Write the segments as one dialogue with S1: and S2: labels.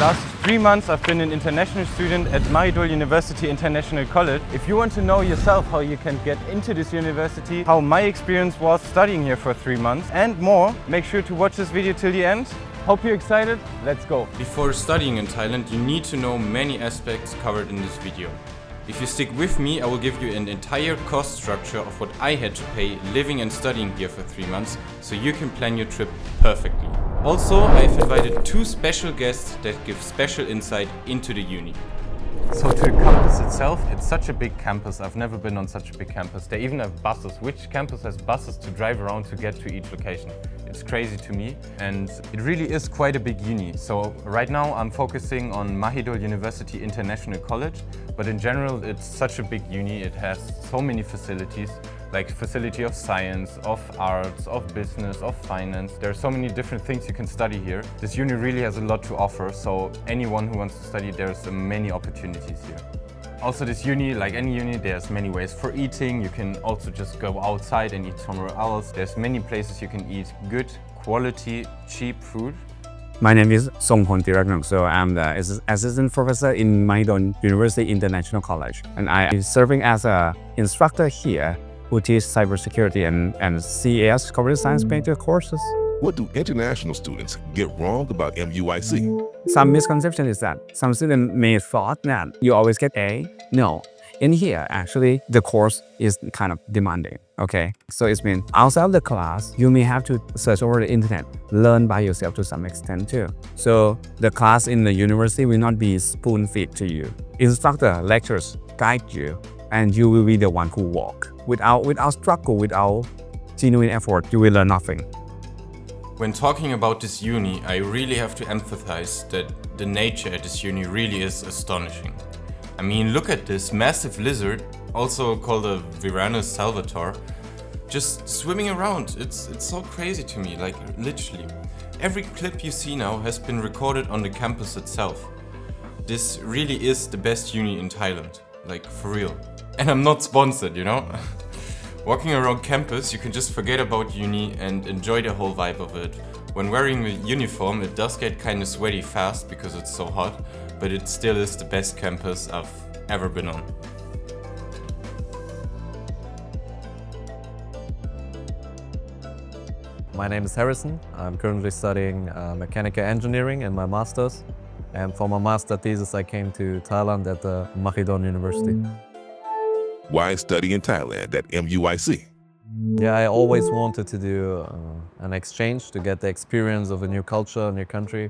S1: last 3 months I've been an international student at MUIC University International College. If you want to know yourself how you can get into this university, how my experience was studying here for 3 months and more, make sure to watch this video till the end. Hope you're excited, let's go! Before studying in Thailand, you need to know many aspects covered in this video. If you stick with me, I will give you an entire cost structure of what I had to pay living and studying here for 3 months, so you can plan your trip perfectly. Also, I've invited 2 special guests that give special insight into the uni. So to the campus itself, it's such a big campus. I've never been on such a big campus. They even have buses. Which campus has buses to drive around to get to each location? It's crazy to me, and it really is quite a big uni. So right now I'm focusing on MUIC University International College, but in general it's such a big uni. It has so many facilities, like facility of science, of arts, of business, of finance. There are so many different things you can study here. This uni really has a lot to offer, so anyone who wants to study, there's many opportunities here. Also this uni, like any uni, there's many ways for eating. You can also just go outside and eat somewhere else. There's many places you can eat good, quality, cheap food.
S2: My name is Songpon Tiraknong, so I'm the assistant professor in MUIC University International College. And I am serving as an instructor here who teach cybersecurity and CAS, corporate science major courses.
S3: What do international students get wrong about MUIC?
S2: Some misconception is that some students may thought that you always get A. No, in here actually the course is kind of demanding. Okay, so it's mean outside of the class you may have to search over the internet, learn by yourself to some extent too. So the class in the university will not be spoon-fed to you. Instructor, lecturers guide you, and you will be the one who walk. Without struggle, without genuine effort, you will learn nothing.
S1: When talking about this uni, I really have to emphasize that the nature at this uni really is astonishing. I mean, look at this massive lizard, also called a Viranus salvator, just swimming around. It's so crazy to me, like literally. Every clip you see now has been recorded on the campus itself. This really is the best uni in Thailand, like for real. And I'm not sponsored, you know? Walking around campus, you can just forget about uni and enjoy the whole vibe of it. When wearing a uniform, it does get kind of sweaty fast because it's so hot, but it still is the best campus I've ever been on.
S4: My name is Harrison. I'm currently studying mechanical engineering in my master's. And for my master thesis, I came to Thailand at the MUIC University.
S3: Why study in Thailand at MUIC?
S4: Yeah, I always wanted to do an exchange to get the experience of a new culture, a new country.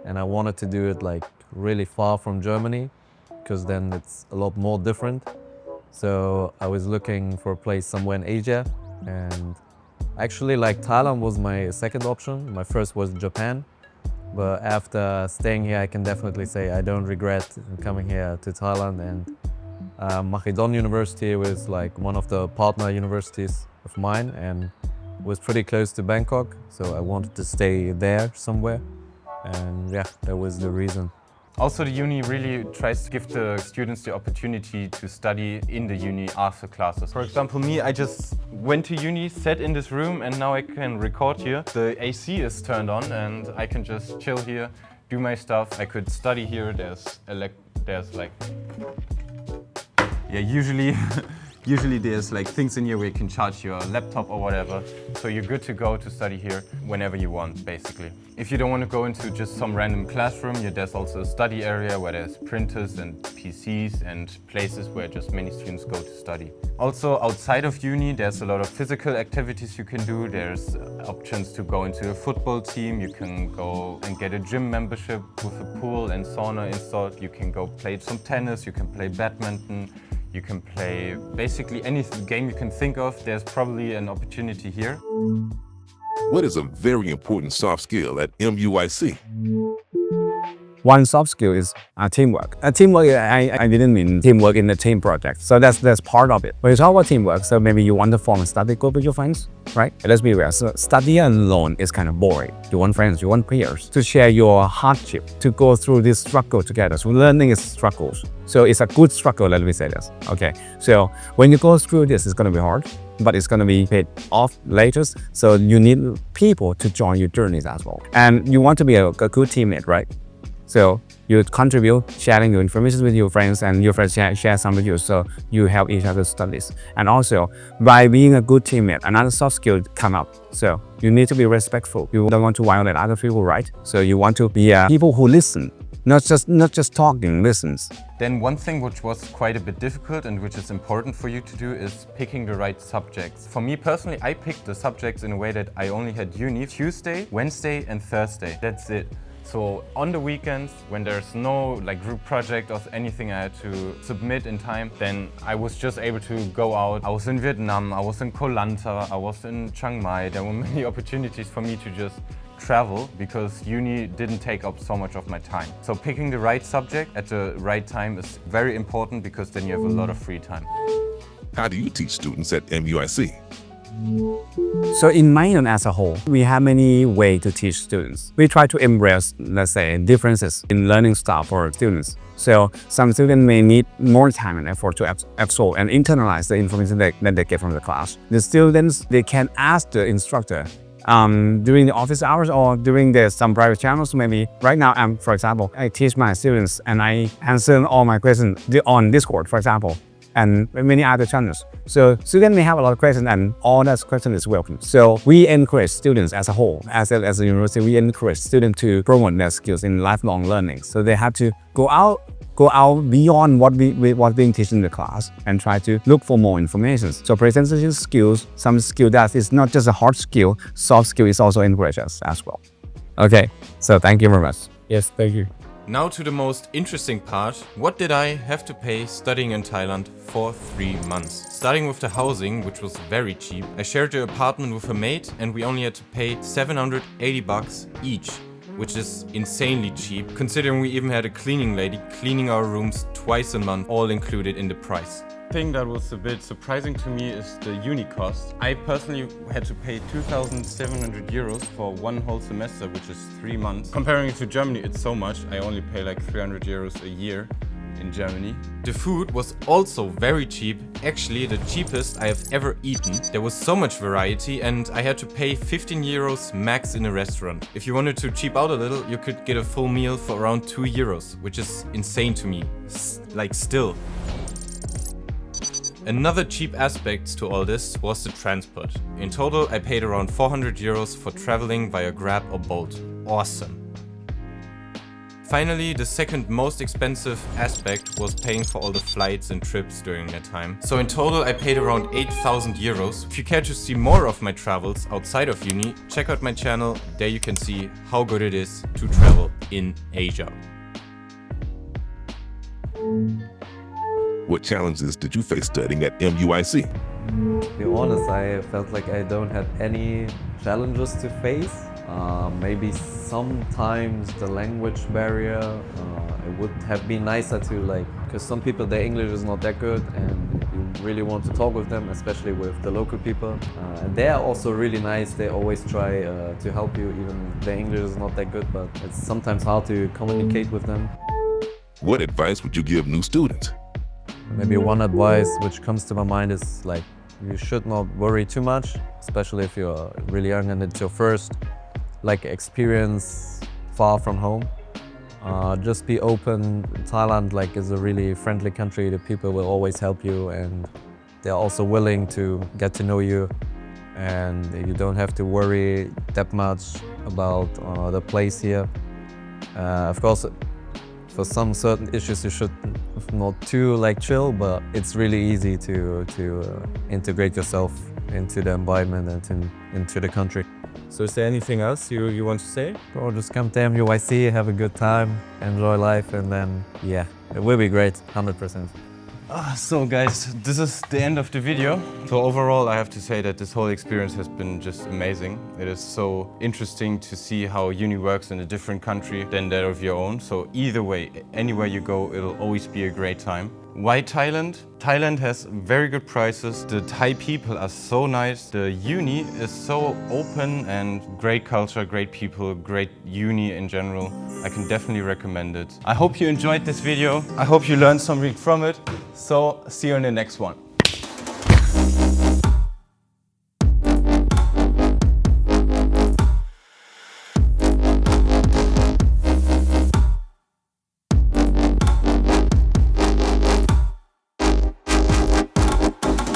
S4: And I wanted to do it like really far from Germany, because then it's a lot more different. So I was looking for a place somewhere in Asia, and actually like Thailand was my second option. My first was Japan. But after staying here, I can definitely say I don't regret coming here to Thailand. And MUIC University was like one of the partner universities of mine and was pretty close to Bangkok, so I wanted to stay there somewhere, and yeah, that was the reason.
S1: Also, the uni really tries to give the students the opportunity to study in the uni after classes. For example, me, I just went to uni, sat in this room, and now I can record here. The AC is turned on and I can just chill here, do my stuff. I could study here. There's like usually there's like things in here where you can charge your laptop or whatever. So you're good to go to study here whenever you want, basically. If you don't want to go into just some random classroom, there's also a study area where there's printers and PCs and places where just many students go to study. Also, outside of uni, there's a lot of physical activities you can do. There's options to go into a football team. You can go and get a gym membership with a pool and sauna installed. You can go play some tennis. You can play badminton. You can play basically any game you can think of. There's probably an opportunity here.
S3: What is a very important soft skill at MUIC?
S2: One soft skill is teamwork. Teamwork, I didn't mean teamwork in the team project. So that's part of it. When you talk about teamwork, so maybe you want to form a study group with your friends, right? Let's be real. So study alone is kind of boring. You want friends, you want peers to share your hardship, to go through this struggle together. So learning is struggles. So it's a good struggle, let me say this. Okay. So when you go through this, it's going to be hard, but it's going to be paid off later. So you need people to join your journeys as well. And you want to be a good teammate, right? So You contribute, sharing your information with your friends, and your friends share some with you, so you help each other's studies. And also, by being a good teammate, another soft skill come up. So you need to be respectful. You don't want to violate other people, right? So you want to be people who listen, not just talking, listens.
S1: Then one thing which was quite a bit difficult and which is important for you to do is picking the right subjects. For me personally, I picked the subjects in a way that I only had uni Tuesday, Wednesday and Thursday. That's it. So on the weekends, when there's no like group project or anything I had to submit in time, then I was just able to go out. I was in Vietnam, I was in Koh Lanta, I was in Chiang Mai. There were many opportunities for me to just travel because uni didn't take up so much of my time. So picking the right subject at the right time is very important because then you have a lot of free time.
S3: How do you teach students at MUIC?
S2: So in Mainland as a whole, we have many ways to teach students. We try to embrace, let's say, differences in learning style for students. So some students may need more time and effort to absorb and internalize the information that they get from the class. The students, they can ask the instructor during the office hours or during some private channels. Maybe right now, for example, I teach my students and I answer all my questions on Discord, for example, and many other channels. So students may have a lot of questions and all that question is welcome. So we encourage students as a whole, as a university, we encourage students to promote their skills in lifelong learning. So they have to go out beyond what being taught in the class and try to look for more information. So presentation skills, some skill that is not just a hard skill, soft skill is also encouraged as well. Okay, so thank you very much. Yes, thank you.
S1: Now to the most interesting part. What did I have to pay studying in Thailand for 3 months? Starting with the housing, which was very cheap. I shared the apartment with a mate and we only had to pay 780 bucks each, which is insanely cheap, considering we even had a cleaning lady cleaning our rooms twice a month, all included in the price. The thing that was a bit surprising to me is the uni cost. I personally had to pay 2,700 euros for one whole semester, which is 3 months. Comparing it to Germany, it's so much. I only pay like 300 euros a year in Germany. The food was also very cheap, actually the cheapest I have ever eaten. There was so much variety and I had to pay 15 euros max in a restaurant. If you wanted to cheap out a little, you could get a full meal for around 2 euros, which is insane to me. Like still. Another cheap aspect to all this was the transport. In total, I paid around 400 euros for traveling via Grab or Bolt. Awesome. Finally, the second most expensive aspect was paying for all the flights and trips during that time. So in total, I paid around 8,000 euros. If you care to see more of my travels outside of uni, check out my channel. There you can see how good it is to travel in Asia.
S3: What challenges did you face studying at MUIC?
S4: To be honest, I felt like I don't have any challenges to face. Maybe sometimes the language barrier, it would have been nicer to because some people, their English is not that good and you really want to talk with them, especially with the local people. And they are also really nice, they always try to help you, even their English is not that good, but it's sometimes hard to communicate with them.
S3: What advice would you give new students?
S4: Maybe one advice which comes to my mind is you should not worry too much, especially if you're really young and it's your first experience far from home. Just be open. Thailand is a really friendly country. The people will always help you and they're also willing to get to know you, and you don't have to worry that much about the place here. Of course, for some certain issues you should not too chill, but it's really easy to integrate yourself into the environment and into the country.
S1: So is there anything else you want to say?
S4: Or just come to MUIC, have a good time, enjoy life, and then yeah, it will be great, 100%.
S1: So guys, this is the end of the video. So overall, I have to say that this whole experience has been just amazing. It is so interesting to see how uni works in a different country than that of your own. So either way, anywhere you go, it'll always be a great time. Why Thailand? Thailand has very good prices. The Thai people are so nice. The uni is so open and great culture, great people, great uni in general. I can definitely recommend it. I hope you enjoyed this video. I hope you learned something from it. So see you in the next one.